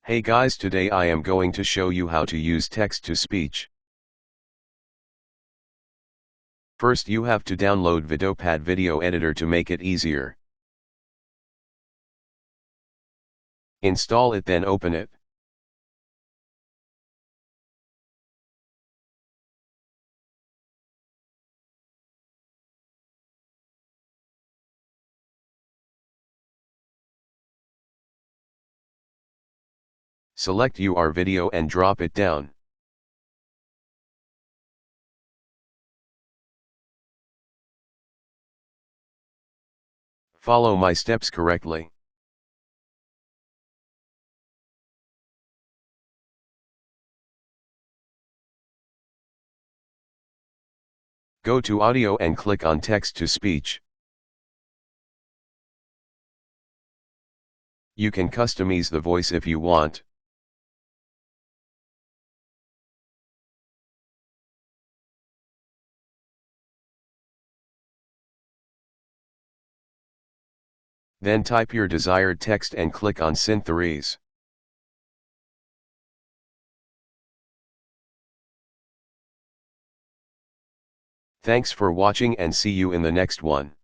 Hey guys, today I am going to show you how to use text-to-speech. First you have to download Vidopad video editor to make it easier. Install it, then open it. Select your video and drop it down. Follow my steps correctly. Go to audio and click on text-to-speech. You can customize the voice if you want. Then type your desired text and click on Synthesize. Thanks for watching and see you in the next one.